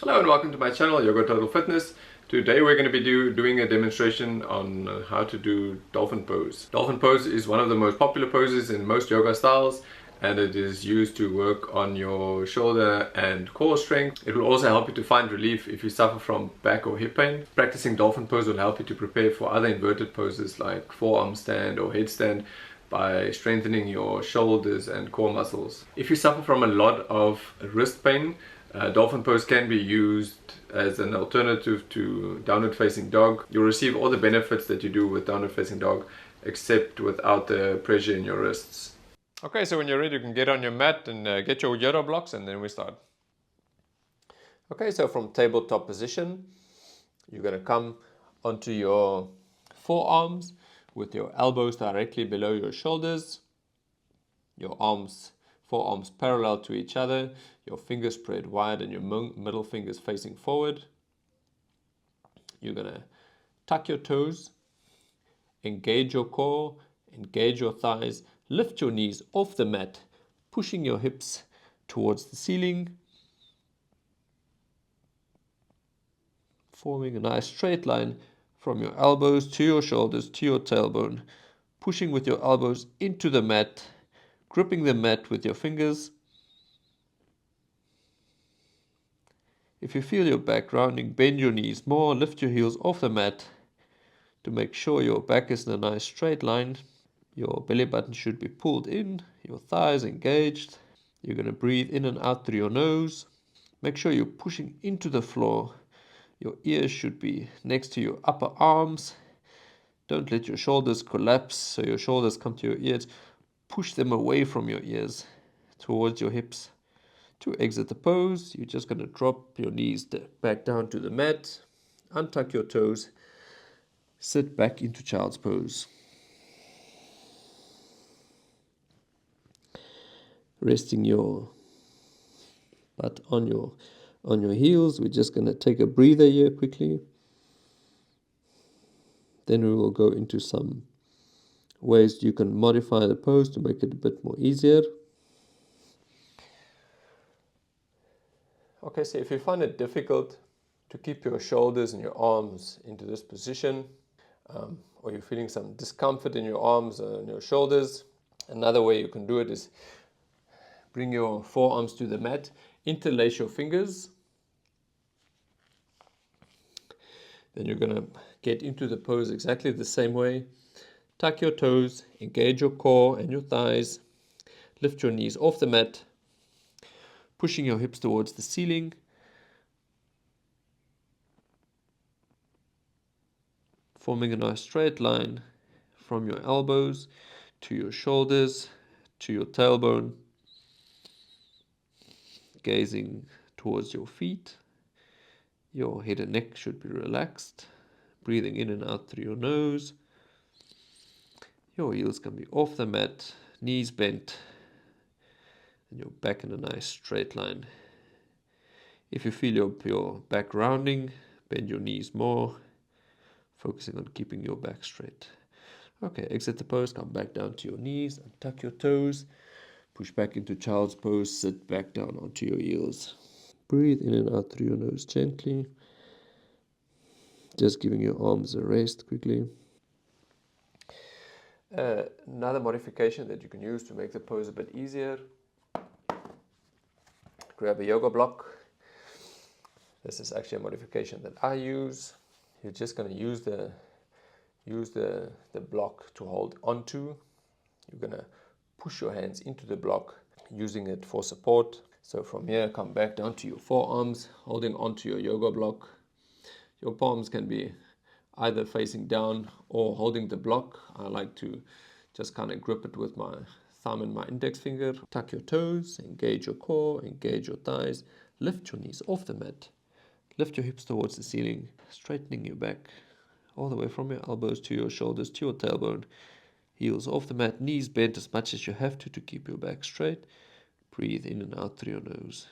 Hello and welcome to my channel, Yoga Total Fitness. Today we're going to be doing a demonstration on how to do Dolphin Pose. Dolphin Pose is one of the most popular poses in most yoga styles, and it is used to work on your shoulder and core strength. It will also help you to find relief if you suffer from back or hip pain. Practicing Dolphin Pose will help you to prepare for other inverted poses like forearm stand or headstand by strengthening your shoulders and core muscles. If you suffer from a lot of wrist pain, Dolphin Pose can be used as an alternative to downward facing dog. You'll receive all the benefits that you do with downward facing dog, except without the pressure in your wrists. Okay, so when you're ready, you can get on your mat and get your yoga blocks, and then we start. Okay, so from tabletop position, you're going to come onto your forearms with your elbows directly below your shoulders, your forearms parallel to each other, your fingers spread wide and your middle fingers facing forward. You're going to tuck your toes, engage your core, engage your thighs, lift your knees off the mat, pushing your hips towards the ceiling, forming a nice straight line from your elbows to your shoulders to your tailbone, pushing with your elbows into the mat, gripping the mat with your fingers. If you feel your back rounding, bend your knees more, lift your heels off the mat to make sure your back is in a nice straight line. Your belly button should be pulled in, your thighs engaged. You're going to breathe in and out through your nose. Make sure you're pushing into the floor. Your ears should be next to your upper arms. Don't let your shoulders collapse so your shoulders come to your ears. Push them away from your ears towards your hips. To exit the pose, you're just going to drop your knees back down to the mat, untuck your toes, sit back into child's pose. Resting your butt on your heels, we're just going to take a breather here quickly. Then we will go into some ways you can modify the pose to make it a bit more easier. Okay, so if you find it difficult to keep your shoulders and your arms into this position, or you're feeling some discomfort in your arms and your shoulders, another way you can do it is bring your forearms to the mat, interlace your fingers. Then you're going to get into the pose exactly the same way. Tuck your toes, engage your core and your thighs, lift your knees off the mat, pushing your hips towards the ceiling. Forming a nice straight line from your elbows to your shoulders to your tailbone. Gazing towards your feet. Your head and neck should be relaxed. Breathing in and out through your nose. Your heels can be off the mat, knees bent, and your back in a nice straight line. If you feel your back rounding, bend your knees more, focusing on keeping your back straight. Okay, exit the pose, come back down to your knees, and tuck your toes, push back into child's pose, sit back down onto your heels. Breathe in and out through your nose gently, just giving your arms a rest quickly. Another modification that you can use to make the pose a bit easier, grab a yoga block. This is actually a modification that I use. You're just going to use the block to hold onto. You're going to push your hands into the block, using it for support. So from here, come back down to your forearms, holding onto your yoga block. Your palms can be either facing down or holding the block. I like to just kind of grip it with my thumb and my index finger. Tuck your toes, engage your core, engage your thighs, lift your knees off the mat, lift your hips towards the ceiling, straightening your back all the way from your elbows to your shoulders to your tailbone, heels off the mat, knees bent as much as you have to keep your back straight. Breathe in and out through your nose.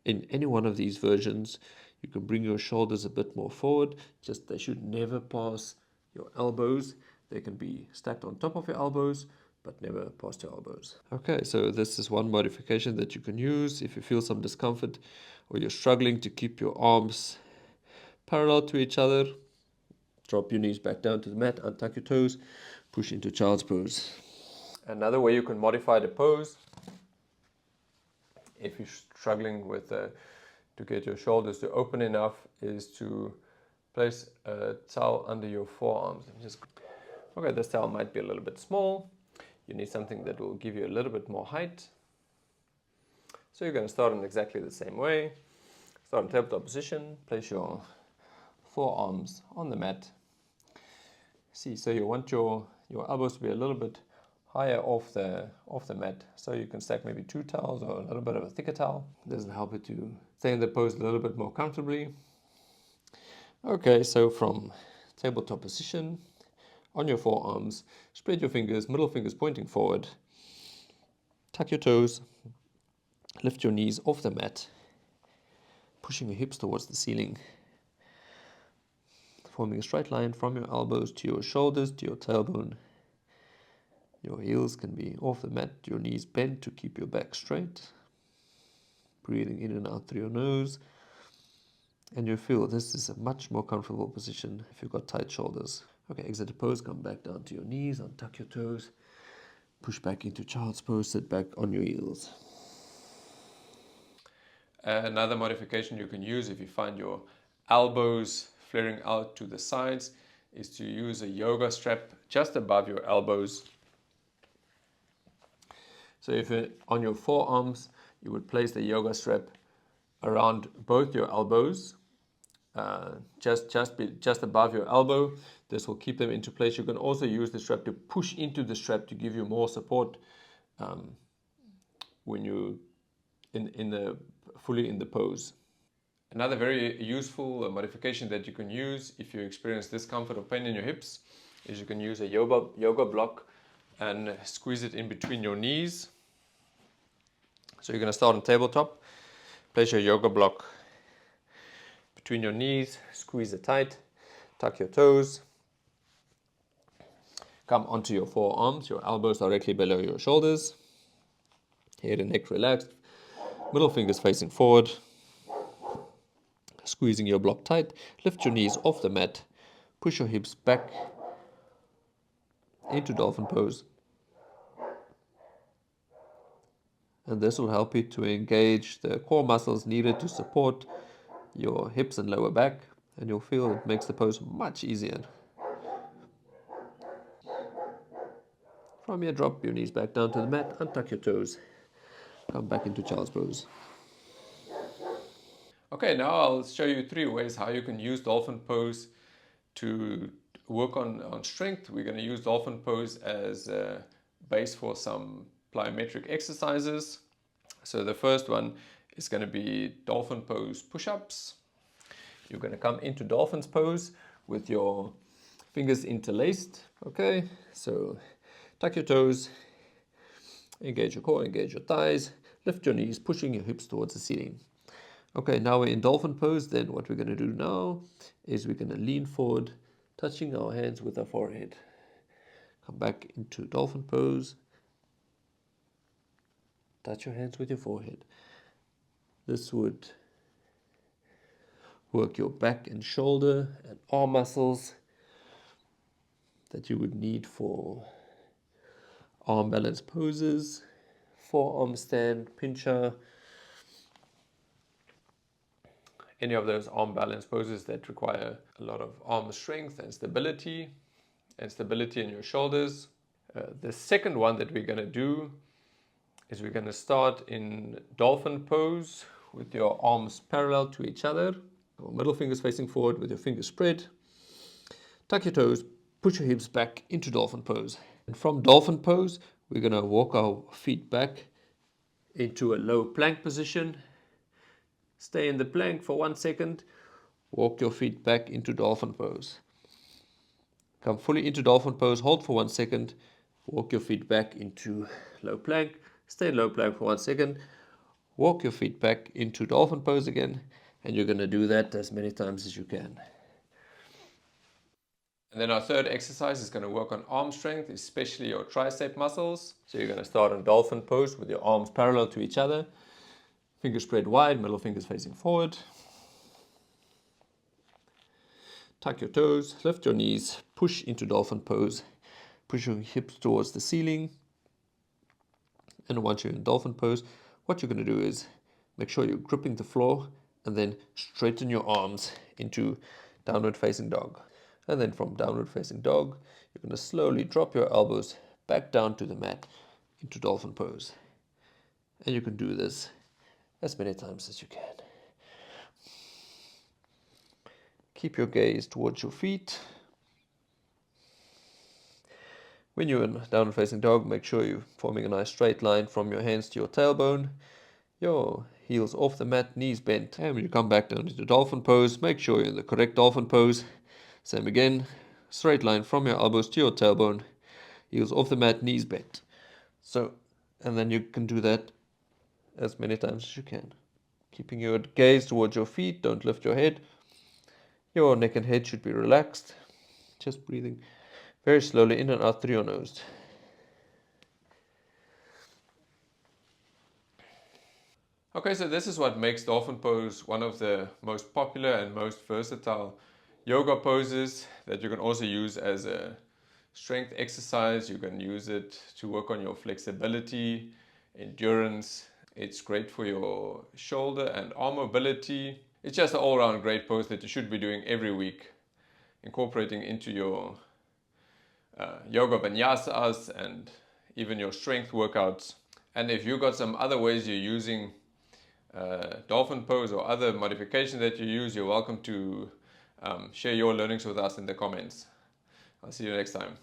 In any one of these versions, you can bring your shoulders a bit more forward, just they should never pass your elbows. They can be stacked on top of your elbows, but never past your elbows. Okay, so this is one modification that you can use if you feel some discomfort or you're struggling to keep your arms parallel to each other, drop your knees back down to the mat, untuck your toes, push into child's pose. Another way you can modify the pose, if you're struggling with to get your shoulders to open enough, is to place a towel under your forearms. Okay, this towel might be a little bit small. You need something that will give you a little bit more height. So you're going to start in exactly the same way. Start in tabletop position, place your forearms on the mat. See, so you want your elbows to be a little bit higher off the mat, so you can stack maybe 2 towels or a little bit of a thicker towel. This will help you to stay in the pose a little bit more comfortably. Okay, so from tabletop position, on your forearms, spread your fingers, middle fingers pointing forward, tuck your toes, lift your knees off the mat, pushing your hips towards the ceiling, forming a straight line from your elbows to your shoulders to your tailbone. Your heels can be off the mat, your knees bent to keep your back straight. Breathing in and out through your nose. And you feel this is a much more comfortable position if you've got tight shoulders. Okay, exit the pose, come back down to your knees, untuck your toes, push back into child's pose, sit back on your heels. Another modification you can use if you find your elbows flaring out to the sides is to use a yoga strap just above your elbows. So if you're on your forearms, you would place the yoga strap around both your elbows, just above your elbow. This will keep them into place. You can also use the strap to push into the strap to give you more support when you fully in the pose. Another very useful modification that you can use if you experience discomfort or pain in your hips is you can use a yoga block and squeeze it in between your knees. So you're going to start on tabletop, place your yoga block between your knees, squeeze it tight, tuck your toes, come onto your forearms, your elbows directly below your shoulders, head and neck relaxed, middle fingers facing forward, squeezing your block tight, lift your knees off the mat, push your hips back into dolphin pose. And this will help you to engage the core muscles needed to support your hips and lower back, and you'll feel it makes the pose much easier. From here, drop your knees back down to the mat, untuck your toes, come back into child's pose. Okay, now I'll show you 3 ways how you can use dolphin pose to work on strength. We're going to use dolphin pose as a base for some plyometric exercises. So the first one is going to be dolphin pose push-ups. You're going to come into dolphin's pose with your fingers interlaced. Okay, so tuck your toes, engage your core, engage your thighs, lift your knees, pushing your hips towards the ceiling. Okay, now we're in dolphin pose. Then what we're going to do now is we're going to lean forward, touching our hands with our forehead. Come back into dolphin pose. Touch your hands with your forehead. This would work your back and shoulder and arm muscles that you would need for arm balance poses, forearm stand, pincha, any of those arm balance poses that require a lot of arm strength and stability in your shoulders. The second one that we're going to do is we're going to start in dolphin pose with your arms parallel to each other, your middle fingers facing forward with your fingers spread. Tuck your toes, push your hips back into dolphin pose. And from dolphin pose, we're going to walk our feet back into a low plank position. Stay in the plank for 1 second. Walk your feet back into dolphin pose. Come fully into dolphin pose, hold for 1 second. Walk your feet back into low plank. Stay in low plank for 1 second. Walk your feet back into dolphin pose again. And you're going to do that as many times as you can. And then our third exercise is going to work on arm strength, especially your tricep muscles. So you're going to start in dolphin pose with your arms parallel to each other. Fingers spread wide, middle fingers facing forward. Tuck your toes, lift your knees, push into dolphin pose. Push your hips towards the ceiling. And once you're in dolphin pose, what you're going to do is make sure you're gripping the floor and then straighten your arms into downward facing dog. And then from downward facing dog, you're going to slowly drop your elbows back down to the mat into dolphin pose. And you can do this as many times as you can. Keep your gaze towards your feet. When you're in downward facing dog, make sure you're forming a nice straight line from your hands to your tailbone. Your heels off the mat, knees bent. And when you come back down into dolphin pose, make sure you're in the correct dolphin pose. Same again, straight line from your elbows to your tailbone, heels off the mat, knees bent. So, and then you can do that as many times as you can. Keeping your gaze towards your feet, don't lift your head. Your neck and head should be relaxed. Just breathing very slowly in and out through your nose. Okay, so this is what makes dolphin pose one of the most popular and most versatile yoga poses that you can also use as a strength exercise. You can use it to work on your flexibility, endurance. It's great for your shoulder and arm mobility. It's just an all-around great pose that you should be doing every week, incorporating into your yoga vinyasas and even your strength workouts. And if you've got some other ways you're using dolphin pose or other modifications that you use, you're welcome to share your learnings with us in the comments. I'll see you next time.